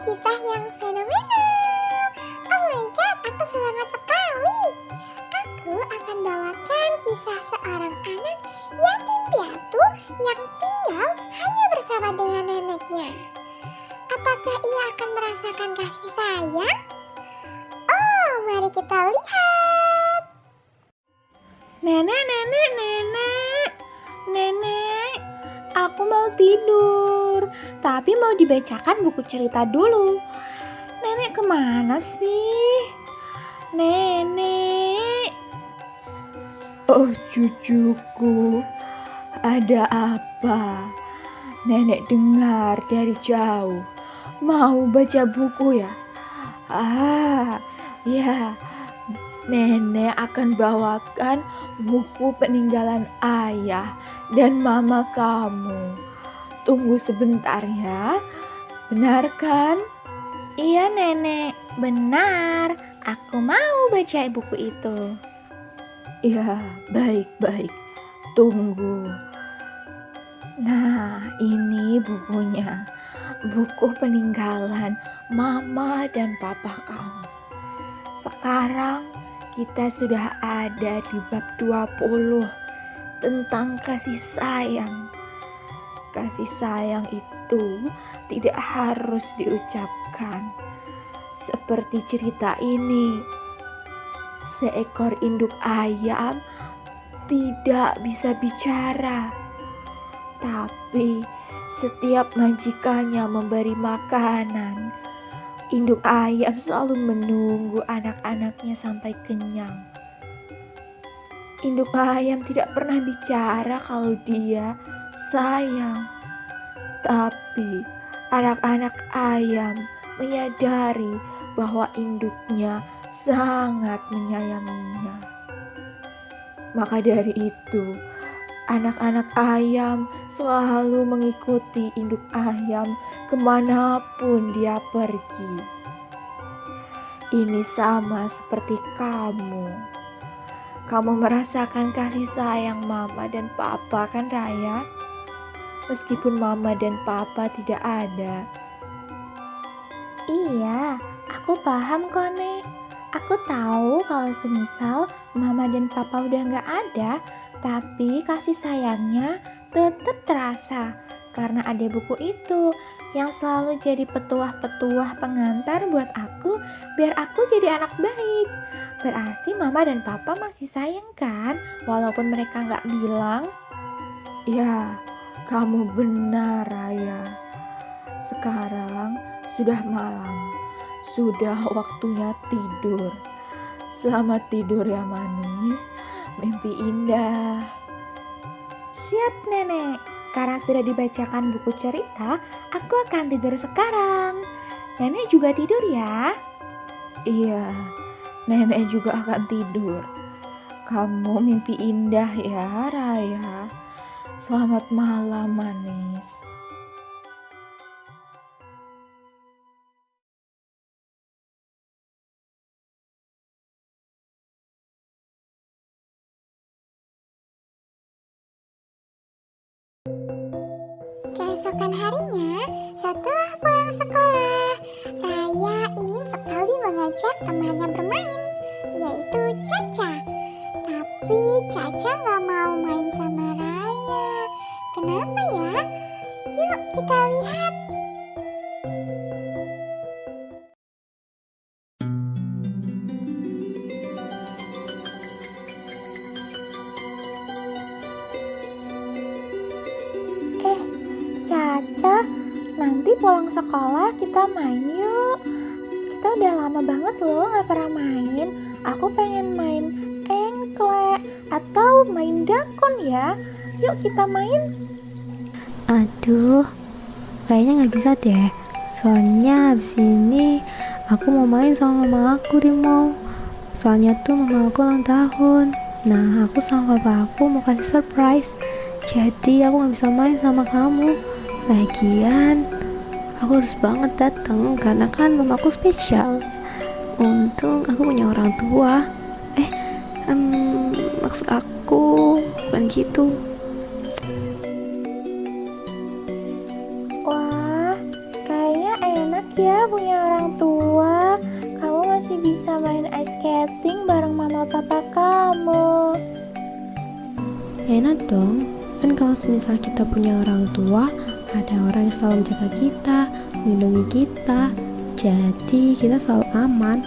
kisah yang fenomenal. Oh my god, aku semangat sekali. Aku akan bawakan kisah seorang anak yatim piatu yang tinggal hanya bersama dengan neneknya. Apakah ia akan merasakan kasih sayang? Oh, mari kita lihat. Nenek, aku mau tidur, tapi mau dibacakan buku cerita dulu. Nenek kemana sih? Nenek. Oh cucuku, ada apa? Nenek dengar dari jauh. Mau baca buku ya? Ya, nenek akan bawakan buku peninggalan ayah dan mama kamu. Tunggu sebentar ya. Benar kan? Iya nenek, benar. Aku mau baca buku itu. Ya, baik. Tunggu. Nah, ini bukunya. Buku peninggalan mama dan papa kamu. Sekarang kita sudah ada di bab 20 tentang kasih sayang. Kasih sayang itu tidak harus diucapkan. Seperti cerita ini, seekor induk ayam tidak bisa bicara, tapi setiap majikannya memberi makanan, induk ayam selalu menunggu anak-anaknya sampai kenyang. Induk ayam tidak pernah bicara kalau dia sayang, tapi anak-anak ayam menyadari bahwa induknya sangat menyayanginya. Maka dari itu, anak-anak ayam selalu mengikuti induk ayam kemanapun dia pergi. Ini sama seperti kamu. Kamu merasakan kasih sayang mama dan papa kan Raya? Meskipun mama dan papa tidak ada. Iya, aku paham kok Nek. Aku tahu kalau semisal mama dan papa udah gak ada, tapi kasih sayangnya tetap terasa. Karena ada buku itu yang selalu jadi petuah-petuah pengantar buat aku, biar aku jadi anak baik. Berarti mama dan papa masih sayang kan, walaupun mereka gak bilang. Ya, kamu benar Raya. Sekarang sudah malam, sudah waktunya tidur. Selamat tidur ya manis, mimpi indah. Siap nenek, karena sudah dibacakan buku cerita, aku akan tidur sekarang. Nenek juga tidur ya? Iya, nenek juga akan tidur. Kamu mimpi indah ya Raya. Selamat malam manis. Keesokan harinya, setelah pulang sekolah, Raya ingin sekali mengajak temannya bermain, yaitu Caca. Tapi Caca gak mau main sama Raya. Kenapa ya? Yuk kita lihat. Caca, nanti pulang sekolah kita main yuk. Kita udah lama banget loh gak pernah main. Aku pengen main engklek atau main dakon ya. Yuk kita main. Aduh, kayaknya gak bisa deh. Soalnya abis ini aku mau main sama mama aku di mall. Soalnya tuh mama aku ulang tahun. Nah, aku sama papa aku mau kasih surprise. Jadi aku gak bisa main sama kamu. Lagian aku harus banget datang karena kan mamaku spesial. Untung aku punya orang tua. Maksud aku bukan gitu. Wah, kayaknya enak ya punya orang tua. Kamu masih bisa main ice skating bareng mama papa kamu. Enak dong, kan kalau semisal kita punya orang tua, ada orang yang selalu menjaga kita, melindungi kita, jadi kita selalu aman,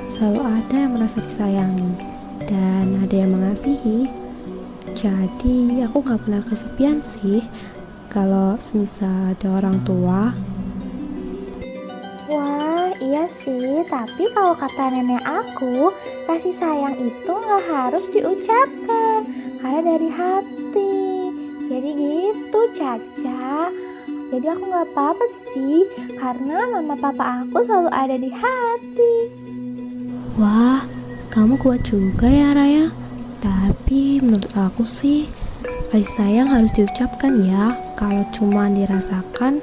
selalu ada yang merasa disayangi, dan ada yang mengasihi. Jadi aku gak pernah kesepian sih kalau semisal ada orang tua. Wah, iya sih, tapi kalau kata nenek aku, kasih sayang itu nggak harus diucapkan, karena dari hati. Jadi gitu, Caca. Jadi aku nggak apa-apa sih, karena mama papa aku selalu ada di hati. Wah, kamu kuat juga ya Raya. Tapi menurut aku sih, kasih sayang harus diucapkan ya. Kalau cuma dirasakan,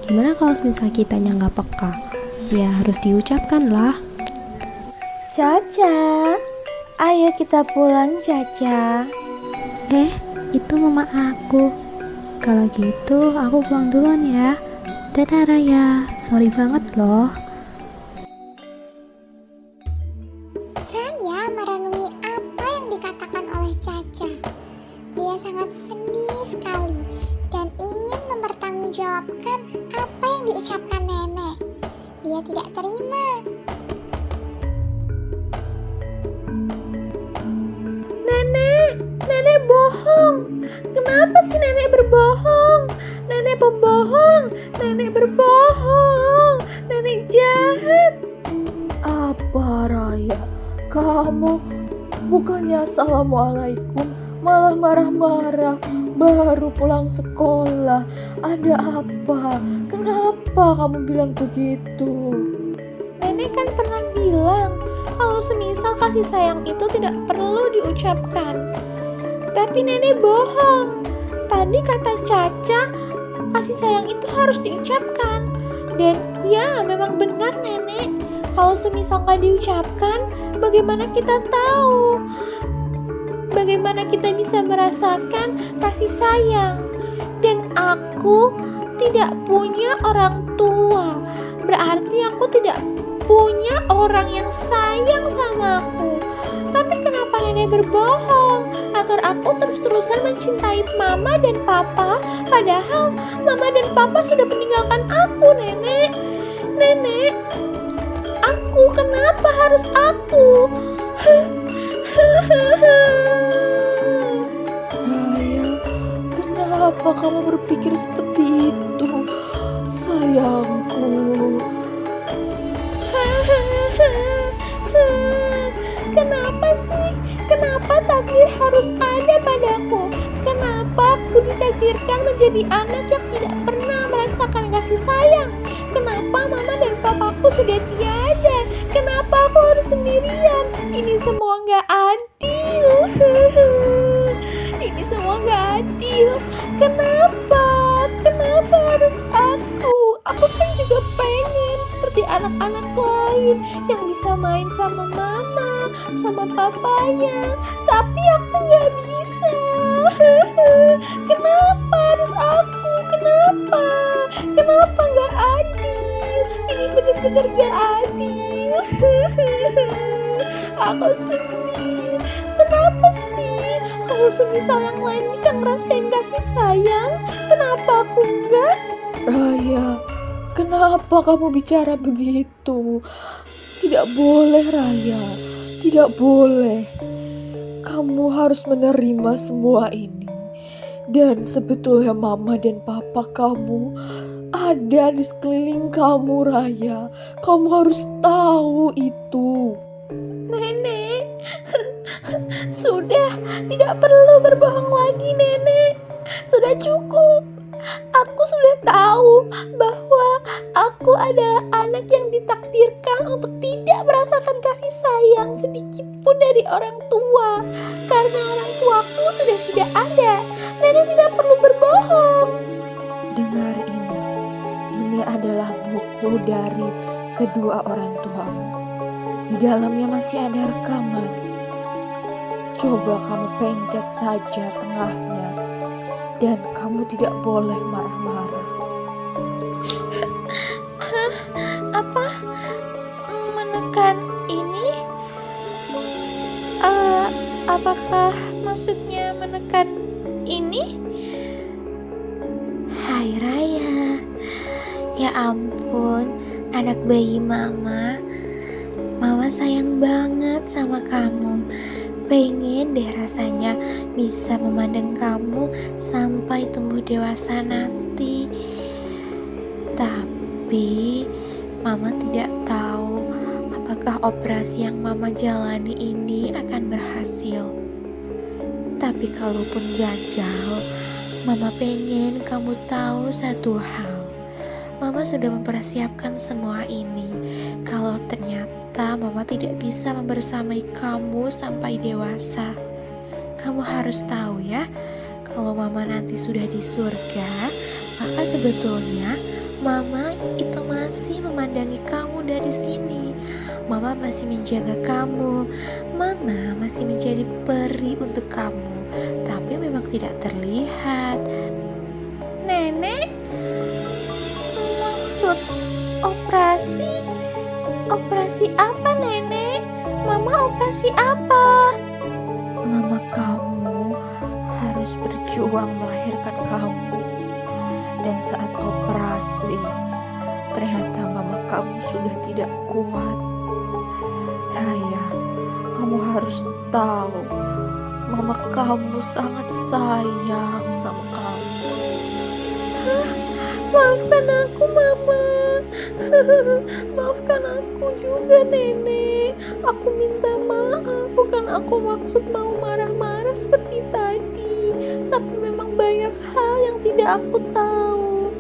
gimana kalau misal kitanya nggak peka? Ya harus diucapkan lah. Caca, ayo kita pulang, Caca. Itu mama aku. Kalau gitu aku pulang duluan ya. Dadah Raya, sorry banget loh. Raya merenungi apa yang dikatakan oleh Caca. Dia sangat sedih sekali dan ingin mempertanggungjawabkan apa yang diucapkan nenek. Dia tidak terima. Nenek bohong. Kenapa sih nenek berbohong? Nenek pembohong. Nenek berbohong. Nenek jahat. Apa Raya? Kamu bukannya assalamualaikum, malah marah-marah. Baru pulang sekolah. Ada apa? Kenapa kamu bilang begitu? Nenek kan pernah bilang kalau semisal kasih sayang itu tidak perlu diucapkan. Tapi nenek bohong. Tadi kata Caca, kasih sayang itu harus diucapkan. Dan ya memang benar nenek. Kalau semisal nggak diucapkan, bagaimana kita tahu? Bagaimana kita bisa merasakan kasih sayang? Dan aku tidak punya orang tua. Berarti aku tidak punya orang yang sayang sama aku. Tapi kenapa nenek berbohong? Agar aku terus-terusan mencintai mama dan papa. Padahal mama dan papa sudah meninggalkan aku, nenek. Nenek, aku kenapa harus aku? Raya, kenapa kamu berpikir seperti itu? Sayangku. Kenapa sih? Kenapa takdir harus ada padaku? Kenapa aku ditakdirkan menjadi anak yang tidak pernah merasakan kasih sayang? Kenapa mama dan papaku sudah tiada? Kenapa aku harus sendirian? Ini semua gak adil. Ini semua gak adil. Kenapa? Kenapa harus aku? Aku kan juga pengen seperti anak-anak lain yang bisa main sama mama, sama papanya. Tapi aku gak bisa. Kenapa harus aku? Kenapa? Kenapa gak adil? Ini benar-benar gak adil. Aku sedih. Kenapa sih? Kalau semisal yang lain bisa ngerasain kasih sayang, kenapa aku enggak? Raya, kenapa kamu bicara begitu? Tidak boleh Raya, tidak boleh. Kamu harus menerima semua ini. Dan sebetulnya mama dan papa kamu ada di sekeliling kamu Raya. Kamu harus tahu itu. Nenek, sudah tidak perlu berbohong lagi nenek. Sudah cukup. Aku sudah tahu bahwa aku adalah anak yang ditakdirkan untuk tidak merasakan kasih sayang sedikit pun dari orang tua. Karena orang tuaku sudah tidak ada. Nenek tidak perlu berbohong. Dengar ini. Ini adalah buku dari kedua orang tuamu. Di dalamnya masih ada rekaman. Coba kamu pencet saja tengahnya. Dan kamu tidak boleh marah-marah. Menekan ini? Apakah maksudnya menekan ini? Hai Raya, ya ampun, anak bayi mama. Mama sayang banget sama kamu. Pengen deh rasanya bisa memandang kamu sampai tumbuh dewasa nanti. Tapi mama tidak tahu apakah operasi yang mama jalani ini akan berhasil. Tapi kalaupun gagal, mama pengen kamu tahu satu hal. Mama sudah mempersiapkan semua ini. Kalau ternyata mama tidak bisa membersamai kamu sampai dewasa, kamu harus tahu ya, kalau mama nanti sudah di surga, maka sebetulnya mama itu masih memandangi kamu dari sini. Mama masih menjaga kamu. Mama masih menjadi peri untuk kamu, tapi memang tidak terlihat. Nenek, maksud operasi? Operasi apa, Nenek? Mama operasi apa? Mama kamu harus berjuang melahirkan kamu. Dan saat operasi, ternyata mama kamu sudah tidak kuat. Raya, kamu harus tahu, mama kamu sangat sayang sama kamu. Maafkan aku, Mama. Maafkan aku juga, Nenek. Aku minta maaf, bukan aku maksud mau marah-marah seperti tadi. Tapi memang banyak hal yang tidak aku tahu.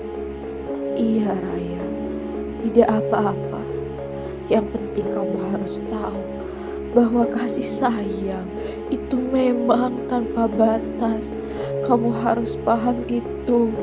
Iya Raya, tidak apa-apa. Yang penting kamu harus tahu bahwa kasih sayang itu memang tanpa batas. Kamu harus paham itu.